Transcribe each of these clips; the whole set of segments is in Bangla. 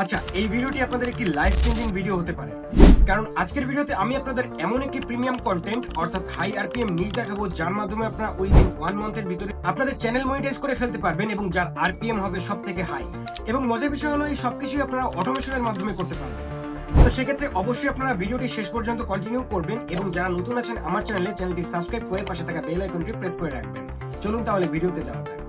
আচ্ছা, এই ভিডিওটি আপনাদের একটি লাইফ চেঞ্জিং ভিডিও হতে পারে, কারণ আজকের ভিডিওতে আমি আপনাদের এমন একটি প্রিমিয়াম কন্টেন্ট অর্থাৎ হাই আরপিএম নিউজ দেখাবো, যার মাধ্যমে আপনারা উইদিন 1 মান্থের ভিতরে আপনাদের চ্যানেল মনিটাইজ করে ফেলতে পারবেন এবং যার আরপিএম হবে সবথেকে হাই। এবং মজার বিষয় হলো এই সবকিছুই আপনারা অটোমেশনের মাধ্যমে করতে পারবেন। তো সেক্ষেত্রে অবশ্যই আপনারা ভিডিওটি শেষ পর্যন্ত কন্টিনিউ করবেন এবং যারা নতুন আছেন আমার চ্যানেলটি সাবস্ক্রাইব করে পাশে থাকা বেল আইকনটি প্রেস করে রাখবেন। চলুন তাহলে ভিডিওতে যাওয়া যাক।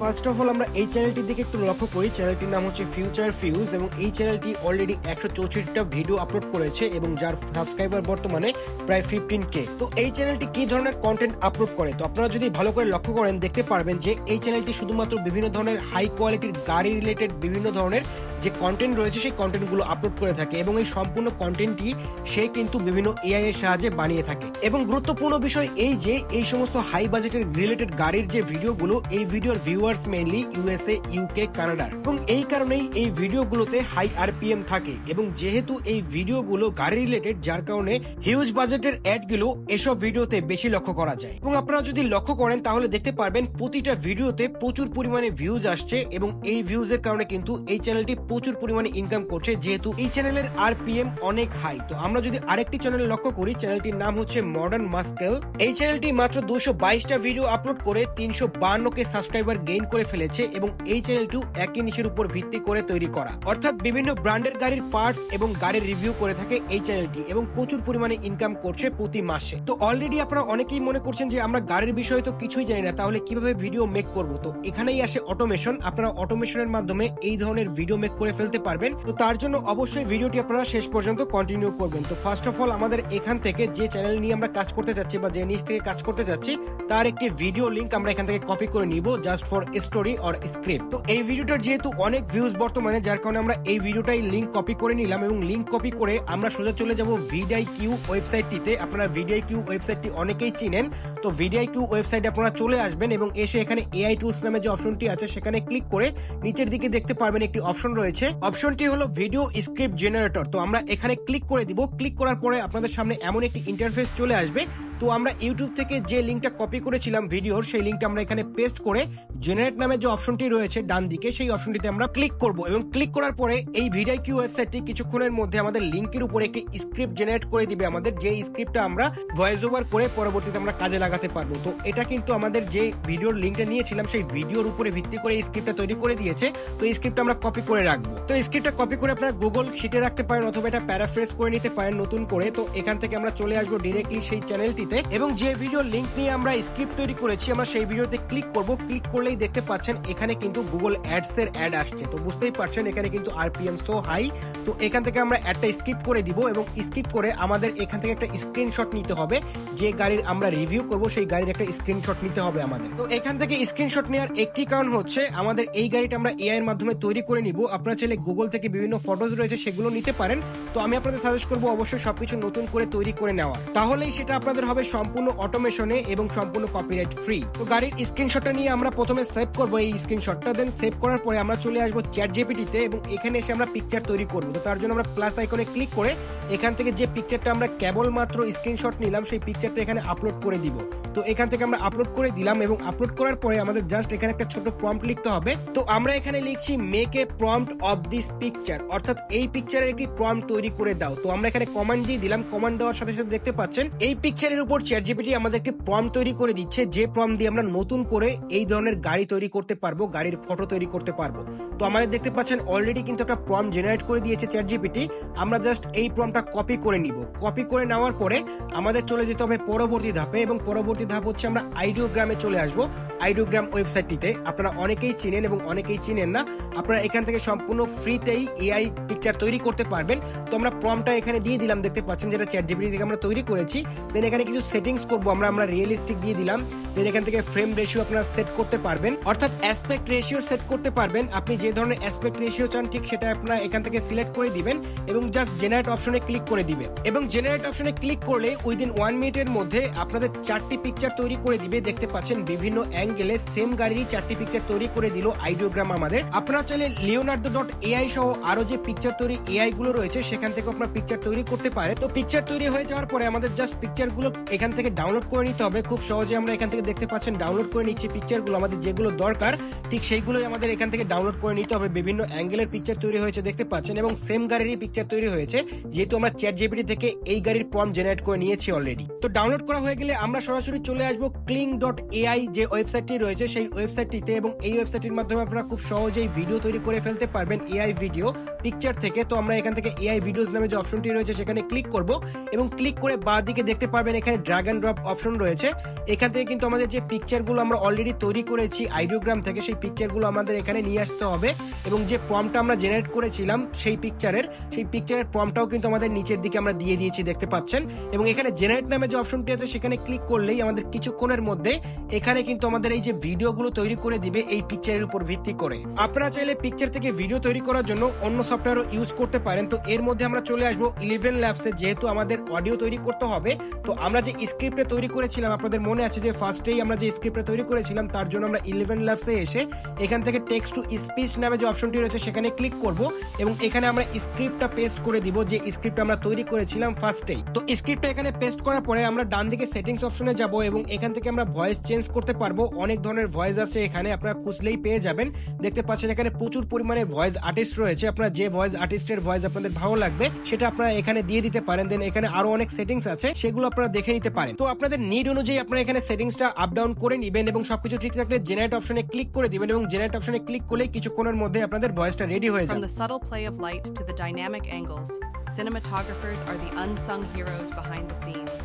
ফার্স্ট অফ অল আমরা এই চ্যানেলটির দিকে একটু লক্ষ্য করি। চ্যানেলটির নাম হচ্ছে ফিউচার ফিউজ এবং এই চ্যানেলটি অলরেডি 164টা ভিডিও আপলোড করেছে এবং যার সাবস্ক্রাইবার বর্তমানে প্রায় 15K। তো এই চ্যানেলটি কি ধরনের কন্টেন্ট আপলোড করে, তো আপনারা যদি ভালো করে লক্ষ্য করেন দেখতে পারবেন যে এই চ্যানেলটি শুধুমাত্র বিভিন্ন ধরনের হাই কোয়ালিটির গাড়ি রিলেটেড বিভিন্ন ধরনের যে কন্টেন্ট রয়েছে সেই কন্টেন্টগুলো আপলোড করে থাকে এবং এই সম্পূর্ণ কন্টেন্টটি সে কিন্তু বিভিন্ন এআই এর সাহায্যে বানিয়ে থাকে। এবং গুরুত্বপূর্ণ বিষয় এই যে এই সমস্ত হাই বাজেটের রিলেটেড গাড়ির যে ভিডিওগুলো, এই ভিডিওর viewers mainly USA, UK, Canada, এবং এই কারণেই এই ভিডিওগুলোতে হাই আরপিএম থাকে। এবং যেহেতু এই ভিডিওগুলো গাড়ি রিলেটেড, যার কারণে হিউজ বাজেটের অ্যাডগুলো এসব ভিডিওতে বেশি লক্ষ্য করা যায়। এবং আপনারা যদি লক্ষ্য করেন তাহলে দেখতে পারবেন প্রতিটা ভিডিওতে প্রচুর পরিমাণে ভিউজ আসছে এবং এই ভিউজের কারণে কিন্তু এই চ্যানেলটি প্রচুর পরিমাণে ইনকাম করছে, যেহেতু এই চ্যানেলের আরপিএম অনেক হাই। তো আমরা যদি আরেকটি চ্যানেল লক্ষ্য করি, চ্যানেলটির নাম হচ্ছে মডার্ন মাস্কেল। এই চ্যানেলটি মাত্র 222টা ভিডিও আপলোড করে 352K সাবস্ক্রাইবার গেইন করে ফেলেছে এবং এই চ্যানেলটিও একই নিশের উপর ভিত্তি করে তৈরি করা, অর্থাৎ বিভিন্ন ব্র্যান্ডের গাড়ির পার্টস এবং গাড়ির রিভিউ করে থাকে এই চ্যানেলটি এবং প্রচুর পরিমাণে ইনকাম করছে প্রতি মাসে। তো অলরেডি আপনারা অনেকেই মনে করছেন যে আমরা গাড়ির বিষয়ে তো কিছুই জানি না, তাহলে কিভাবে ভিডিও মেক করব। তো এখানেই আসে অটোমেশন। আপনারা অটোমেশনের মাধ্যমে এই ধরনের ভিডিও মেক করে ফেলতে পারবেন। তো তার জন্য অবশ্যই ভিডিওটি আপনারা শেষ পর্যন্ত কন্টিনিউ করবেন। তো ফার্স্ট অফ অল আমাদের এখান থেকে যে চ্যানেল নিয়ে আমরা কাজ করতে যাচ্ছি বা যে নিচ থেকে কাজ করতে যাচ্ছি তার একটি ভিডিও লিংক আমরা এখান থেকে কপি করে নিব, just for story or script. তো এই ভিডিওটার যেহেতু অনেক ভিউজ বর্তমানে, যার কারণে আমরা এই ভিডিওটাই লিংক কপি করে নিলাম এবং লিংক কপি করে আমরা সোজা চলে যাব ভিডিআইকিউ ওয়েবসাইটটিতে। আপনারা ভিডিআইকিউ ওয়েবসাইটটি অনেকেই চিনেন। তো ভিডিআইকিউ ওয়েবসাইটে আপনারা চলে আসবেন এবং এসে এখানে এআই টুলস নামে যে অপশনটি আছে সেখানে ক্লিক করে নিচের দিকে দেখতে পারবেন একটি অপশন রয়েছে। অপশনটি হলো ভিডিও স্ক্রিপ্ট জেনারেটর। তো আমরা এখানে ক্লিক করে দিব। ক্লিক করার পরে আপনাদের সামনে এমন একটি ইন্টারফেস চলে আসবে। তো আমরা ইউটিউব থেকে যে লিংকটা কপি করেছিলাম ভিডিওর, সেই লিংকটা আমরা এখানে পেস্ট করে জেনারেট নামে যে অপশনটি রয়েছে ডান দিকে, সেই অপশনটিতে আমরা ক্লিক করব এবং ক্লিক করার পরে এই ভিডিআইকিউ ওয়েবসাইটটি কিছুক্ষণের মধ্যে আমাদের লিংকের উপরে একটি স্ক্রিপ্ট জেনারেট করে দিবে আমাদের, যে স্ক্রিপ্টটা আমরা ভয়েস ওভার করে পরবর্তীতে আমরা কাজে লাগাতে পারবো। তো এটা কিন্তু আমাদের যে ভিডিওর লিংকটা নিয়েছিলাম সেই ভিডিওর উপরে ভিত্তি করে এই স্ক্রিপ্টটা তৈরি করে দিয়েছে। তো এই স্ক্রিপ্টটা আমরা কপি করে রাখবো। তো এই স্ক্রিপ্টটা কপি করে আপনারা গুগল শিটে রাখতে পারেন অথবা এটা প্যারাফ্রেজ করে নিতে পারেন নতুন করে। তো এখান থেকে আমরা চলে আসবো ডিরেক্টলি সেই চ্যানেলটিতে এবং যে ভিডিও লিংক নিয়ে আমরা স্ক্রিপ্ট তৈরি করেছি আমরা সেই ভিডিওতে ক্লিক করব। ক্লিক করলেই দেখতে পাচ্ছেন এখানে কিন্তু গুগল অ্যাডস এর অ্যাড আসছে। তো বুঝতেই পারছেন এখানে কিন্তু আরপিএম সো হাই। তো এখান থেকে আমরা অ্যাডটা স্কিপ করে দিব এবং স্কিপ করে আমাদের এখান থেকে একটা স্ক্রিনশট নিতে হবে। যে গাড়ির আমরা রিভিউ করব সেই গাড়ির একটা স্ক্রিনশট নিতে হবে আমাদের। তো এখান থেকে স্ক্রিনশট নেওয়ার একটি কারণ হচ্ছে আমাদের এই গাড়িটা আমরা এআই এর মাধ্যমে তৈরি করে নিব। আপনারা চাইলে গুগল থেকে বিভিন্ন ফটোজ রয়েছে সেগুলো নিতে পারেন। তো আমি আপনাদের সাজেস্ট করবো অবশ্যই সবকিছু নতুন করে তৈরি করে নেওয়া, তাহলেই সেটা আপনাদের হবে সম্পূর্ণ অটোমেশনে এবং সম্পূর্ণ কপিরাইট ফ্রি। তো গাড়ির স্ক্রিনশটটা নিয়ে আমরা প্রথমে সেভ করব এই স্ক্রিনশটটা, দেন সেভ করার পরে আমরা চলে আসবো চ্যাট জিপিটিতে এবং এখানে এসে আমরা পিকচার তৈরি করব। তো তার জন্য আমরা প্লাস আইকনে ক্লিক করে এখান থেকে যে পিকচারটা আমরা কেবলমাত্র স্ক্রিনশট নিলাম সেই পিকচারটা এখানে আপলোড করে দিব। তো এখান থেকে আমরা আপলোড করে দিলাম এবং আপলোড করার পরে আমাদের জাস্ট এখানে একটা ছোট প্রম্পট লিখতে হবে। তো আমরা এখানে লিখছি make a prompt of this picture, অর্থাৎ এই পিকচারের একটি প্রম্পট তৈরি করে দাও। তো আমরা এখানে কমান্ড দিয়ে দিলাম। কমান্ড দেওয়ার সাথে সাথে দেখতে পাচ্ছেন এই পিকচারের উপর চ্যাট জিপিটি আমাদের একটি প্রম্পট তৈরি করে দিচ্ছে, যে প্রম্পট দিয়ে আমরা নতুন করে এই ধরনের গাড়ি তৈরি করতে পারবো, গাড়ির ফটো তৈরি করতে পারবো। তো আমাদের দেখতে পাচ্ছেন অলরেডি কিন্তু একটা প্রম্পট জেনারেট করে দিয়েছে চ্যাট জিপিটি। আমরা জাস্ট এই প্রম্পটটা কপি করে নিব। কপি করে নেওয়ার পরে আমাদের চলে যেতে হবে পরবর্তী ধাপে এবং পরবর্তী ধাপ হচ্ছে আমরা আইডিওগ্রামে চলে আসবো। আইডিওগ্রাম ওয়েবসাইটটিতে আপনারা অনেকেই চিনেন এবং অনেকেই চিনেন না। আপনারা এখান থেকে সম্পূর্ণ ফ্রিতেই এআই পিকচার তৈরি করতে পারবেন। তো আমরা প্রম্পটটা এখানে দিয়ে দিলাম, দেখতে পাচ্ছেন যেটা চ্যাট জিপিটি থেকে আমরা তৈরি করেছি। দেন এখানে কিছু সেটিংস করবো আমরা রিয়েলিস্টিক দিয়ে দিলাম। দেন এখান থেকে ফ্রেম রেশিও আপনারা সেট করতে পারবেন, অর্থাৎ অ্যাসপেক্ট রেশিও সেট করতে পারবেন। আপনি যে ধরনের অ্যাসপেক্ট রেশিও চান ঠিক সেটা আপনারা এখান থেকে সিলেক্ট করে দিবেন এবং জাস্ট জেনারেট অপশনে ক্লিক করে দিবেন। এবং জেনারেট অপশনে ক্লিক করলে উইদিন 1 মিনিটের মধ্যে আপনাদের 4টি পিকচার তৈরি করে দিবে। দেখতে পাচ্ছেন বিভিন্ন অ্যাঙ্গেলে সেম গাড়িরই 4টি পিকচার তৈরি করে দিল আইডিওগ্রাম আমাদের। আপনারা চাইলে লিওনার্দো.এআই সহ আরো যে পিকচার তৈরি এআই গুলো রয়েছে সেখান থেকে আপনারা পিকচার তৈরি করতে পারেন। তো পিকচার তৈরি হয়ে যাওয়ার পরে আমাদের জাস্ট পিকচার গুলো এখান থেকে ডাউনলোড করে নিতে হবে। খুব সহজে আমরা এখান থেকে দেখতে পাচ্ছেন ডাউনলোড করে নিচ্ছি পিকচার গুলো, আমাদের যেগুলো দরকার ঠিক সেইগুলোই আমাদের এখান থেকে ডাউনলোড করে নিতে হবে। বিভিন্ন অ্যাঙ্গেলের পিকচার তৈরি হয়েছে দেখতে পাচ্ছেন, এবং সেম গাড়িরই পিকচার তৈরি হয়েছে, যেহেতু আমরা চ্যাটজিপিটি থেকে এই গাড়ির প্রম্পট জেনারেট করে নিয়েছি অলরেডি। তো ডাউনলোড করা হয়ে গেলে আমরা সরাসরি চলে আসবো cling.ai যে ওয়েবসাইটটি রয়েছে সেই ওয়েবসাইটটিতে, এবং এই ওয়েবসাইটের মাধ্যমে আপনারা খুব সহজেই ভিডিও তৈরি করে ফেলতে পারবেন এআই ভিডিও পিকচার থেকে। তো আমরা এখান থেকে এআই ভিডিওস নামে যে অপশনটি রয়েছে সেখানে ক্লিক করব, এবং ক্লিক করে বাঁ দিকে দেখতে পারবেন এখানে ড্র্যাগ এন্ড ড্রপ অপশন রয়েছে। এখান থেকে কিন্তু আমাদের যে পিকচারগুলো আমরা অলরেডি তৈরি করেছি আইডিওগ্রাম থেকে, সেই পিকচারগুলো আমাদের এখানে নিয়ে আসতে হবে, এবং যে প্রম্পটটা আমরা জেনারেট করেছিলাম সেই পিকচারের প্রম্পটটাও কিন্তু আমাদের নিচের দিকে আমরা দিয়ে দিয়েছি দেখতে পাচ্ছেন। এবং এখানে জেনারেট নামে যে অপশনটি আছে সেখানে ক্লিক করলেই আমাদের কিছুক্ষণের মধ্যে এখানে কিন্তু আমাদের এই যে ভিডিওগুলো তৈরি করে দিবে এই পিকচারের উপর ভিত্তি করে। আপনারা চাইলে পিকচার থেকে ভিডিও তৈরি করার জন্য অন্য সফটওয়্যারও ইউজ করতে পারেন। তো এর মধ্যে আমরা চলে আসবো 11 ল্যাবসে, যেহেতু আমাদের অডিও তৈরি করতে হবে। তো আমরা যে স্ক্রিপ্টে তৈরি করেছিলাম, আপনাদের মনে আছে যে ফার্স্টেই আমরা যে স্ক্রিপ্টে তৈরি করেছিলাম, তার জন্য আমরা 11 ল্যাবসে এসে এখান থেকে টেক্সট টু স্পিচ নামে যে অপশনটি রয়েছে সেখানে ক্লিক করব, এবং এখানে আমরা স্ক্রিপ্টটা পেস্ট করে দিব যে স্ক্রিপ্ট আমরা তৈরি করেছিলাম ফার্স্টেই। তো স্ক্রিপ্টটা এখানে পেস্ট করার পরে আমরা ডান দিকে সেটিংস অপশনে যাব, এবং এখান থেকে আমরা ভয়েস চেঞ্জ করতে পারবো। অনেক ধরনের ভয়েস আছে এখানে, আপনারা খুঁজলেই পেয়ে যাবেন। দেখতে পাচ্ছেন এখানে প্রচুর পরিমাণে ভয়েস আর্টিস্ট রয়েছে। আপনারা যে ভয়েস আর্টিস্টের ভয়েস আপনাদের ভালো লাগবে সেটা আপনারা এখানে দিয়ে দিতে পারেন। দেন এখানে আরো অনেক সেটিংস আছে, সেগুলো আপনারা দেখে নিতে পারেন। তো আপনাদের নিড অনুযায়ী আপনারা এখানে সেটিংসটা আপ ডাউন করে নেবেন, এবং সবকিছু ঠিক থাকলে জেনারেট অপশনে ক্লিক করে দিবেন, এবং জেনারেট অপশনে ক্লিক করলেই কিছুক্ষণের মধ্যে আপনাদের ভয়েসটা রেডি হয়ে যাবে। From the subtle play of light to the dynamic angles, cinematographers are the unsung heroes behind the scenes.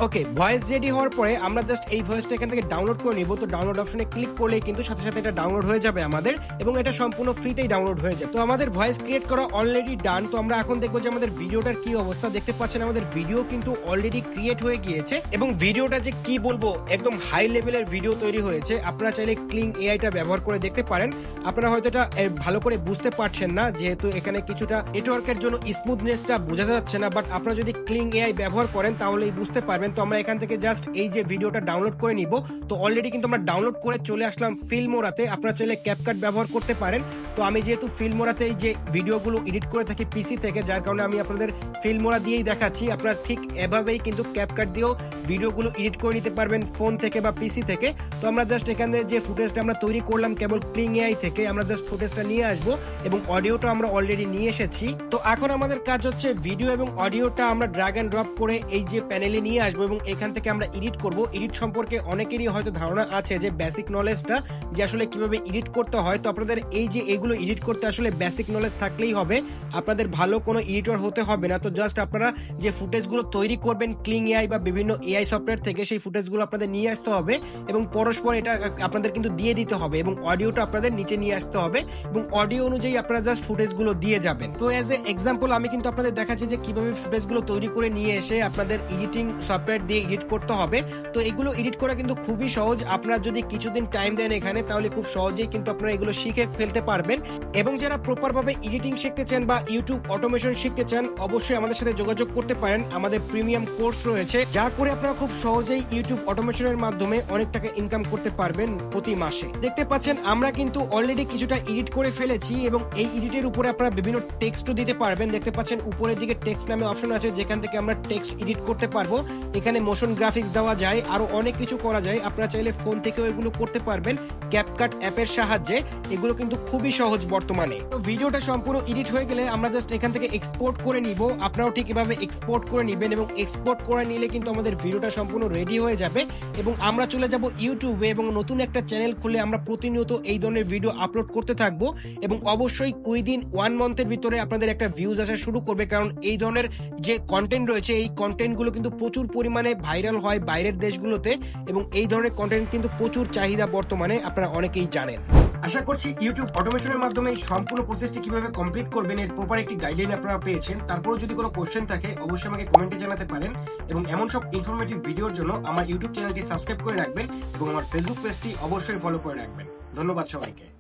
Okay, voice ready হওয়ার পরে আমরা জাস্ট এই ভয়েসটা এখান থেকে ডাউনলোড করে নিব। তো ডাউনলোড অপশনে ক্লিক করলেই কিন্তু সাথে সাথে এটা ডাউনলোড হয়ে যাবে আমাদের, এবং এটা সম্পূর্ণ ফ্রিতেই ডাউনলোড হয়ে যাবে। তো আমাদের ভয়েস ক্রিয়েট করা অলরেডি ডান। তো আমরা এখন দেখবো যে আমাদের ভিডিওটার কি অবস্থা। দেখতে পাচ্ছেন আমাদের ভিডিও কিন্তু অলরেডি ক্রিয়েট হয়ে গিয়েছে, এবং ভিডিওটা যে কি বলবো একদম হাই লেভেলের ভিডিও তৈরি হয়েছে। আপনারা চাইলে ক্লিং এআইটা ব্যবহার করে দেখতে পারেন। আপনারা হয়তো এটা ভালো করে বুঝতে পারছেন না, যেহেতু এখানে কিছুটা নেটওয়ার্কের জন্য স্মুথনেসটা বোঝা যাচ্ছে না, বাট আপনারা যদি ক্লিং এআই ব্যবহার করেন তাহলেই বুঝতে পারবেন। তো আমরা এখান থেকে জাস্ট এই যে ভিডিওটা ডাউনলোড করে নিব। তো অলরেডি কিন্তু আমরা ডাউনলোড করে চলে আসলাম ফিল্মোরাতে। আপনারা চাইলে ক্যাপকাট ব্যবহার করতে পারেন। তো আমি যেহেতু ফিল্মোরাতে এই যে ভিডিওগুলো এডিট করে থাকি পিসি থেকে, যার কারণে আমি আপনাদের ফিল্মোরা দিয়েই দেখাচ্ছি। আপনারা ঠিক এভাবেই কিন্তু ক্যাপকাট দিয়েও ভিডিওগুলো এডিট করে নিতে পারবেন ফোন থেকে বা পিসি থেকে। তো আমরা জাস্ট এখানে যে ফুটেজটা আমরা তৈরি করলাম কেবল ক্লিং এআই থেকে, আমরা জাস্ট ফুটেজটা নিয়ে আসবো, এবং অডিওটা আমরা অলরেডি নিয়ে এসেছি। তো এখন আমাদের কাজ হচ্ছে ভিডিও এবং অডিওটা আমরা ড্র্যাগ এন্ড ড্রপ করে এই যে প্যানেলে নিয়ে আসবো, এবং এখান থেকে আমরা এডিট করব। এডিট সম্পর্কে অনেকেরই হয়তো ধারণা আছে যে বেসিক নলেজটা, যে আসলে কিভাবে এডিট করতে হয়। তো আপনাদের এই যে এগুলো এডিট করতে আসলে বেসিক নলেজ থাকলেই হবে, আপনাদের ভালো কোনো এডিটর হতে হবে না। তো জাস্ট আপনারা যে ফুটেজগুলো তৈরি করবেন ক্লিং এআই বা বিভিন্ন এআই সফটওয়্যার থেকে, সেই ফুটেজগুলো আপনাদের নিয়ে আসতে হবে, এবং পরস্পর এটা আপনাদের কিন্তু দিয়ে দিতে হবে, এবং অডিওটা আপনাদের নিচে নিয়ে আসতে হবে, এবং অডিও অনুযায়ী আপনারা জাস্ট ফুটেজগুলো দিয়ে যাবেন। তো এজ এ এক্সাম্পল আমি কিন্তু আপনাদের দেখাচ্ছি যে কিভাবে ফুটেজগুলো তৈরি করে নিয়ে এসে আপনাদের এডিটিং সফটওয়্যার দিয়ে এডিট করতে হবে। তো এগুলো এডিট করা কিন্তু খুবই সহজ। আপনারা যদি কিছুদিন টাইম দেন এখানে, তাহলে খুব সহজেই কিন্তু আপনারা এগুলো শিখে ফেলতে পারবেন। এবং যারা প্রপার ভাবে এডিটিং শিখতে চান বা ইউটিউব অটোমেশন শিখতে চান, অবশ্যই আমাদের সাথে যোগাযোগ করতে পারেন। আমাদের প্রিমিয়াম কোর্স রয়েছে, যা করে আপনারা খুব সহজেই ইউটিউব অটোমেশনের মাধ্যমে অনেক টাকা ইনকাম করতে পারবেন প্রতি মাসে। দেখতে পাচ্ছেন আমরা কিন্তু অলরেডি কিছুটা এডিট করে ফেলেছি, এবং এই এডিটের উপরে আপনারা বিভিন্ন টেক্সটও দিতে পারবেন। দেখতে পাচ্ছেন উপরের দিকে টেক্সট নামে অপশন আছে, যেখান থেকে আমরা টেক্সট এডিট করতে পারবো। এখানে মোশন গ্রাফিক্স দেওয়া যায়, আরো অনেক কিছু করা যায়। আপনারা চাইলে ফোন থেকেও এগুলো করতে পারবেন ক্যাপকাট অ্যাপের সাহায্যে। এগুলো কিন্তু খুবই সহজ বর্তমানে। তো ভিডিওটা সম্পূর্ণ এডিট হয়ে গেলে আমরা জাস্ট এখান থেকে এক্সপোর্ট করে নিব। আপনারাও ঠিক এভাবে এক্সপোর্ট করে নেবেন, এবং এক্সপোর্ট করে নিলে কিন্তু আমাদের ভিডিওটা সম্পূর্ণ রেডি হয়ে যাবে, এবং আমরা চলে যাব ইউটিউবে, এবং নতুন একটা চ্যানেল খুলে আমরা প্রতিনিয়ত এই ধরনের ভিডিও আপলোড করতে থাকবো, এবং অবশ্যই উইদিন 1 মান্থের ভিতরে আপনাদের একটা ভিউজ আসা শুরু করবে। কারণ এই ধরনের যে কন্টেন্ট রয়েছে, এই কন্টেন্টগুলো কিন্তু প্রচুর পরিমাণে ভাইরাল হয় বাইরের দেশগুলোতে, এবং এই ধরনের কন্টেন্ট কিন্তু প্রচুর চাহিদা বর্তমানে, আপনারা অনেকেই জানেন। আশা করছি ইউটিউব অটোমেশনের মাধ্যমে এই সম্পূর্ণ প্রসেসটি কিভাবে কমপ্লিট করবেন এর প্রপার একটি গাইডলাইন আপনারা পেয়েছেন। তারপরেও যদি কোনো কোশ্চেন থাকে অবশ্যই আমাকে কমেন্টে জানাতে পারেন, এবং এমন সব ইনফরমেটিভ ভিডিওর জন্য আমার ইউটিউব চ্যানেলটি সাবস্ক্রাইব করে রাখবেন, এবং আমার ফেসবুক পেজটি অবশ্যই ফলো করে রাখবেন। ধন্যবাদ সবাইকে।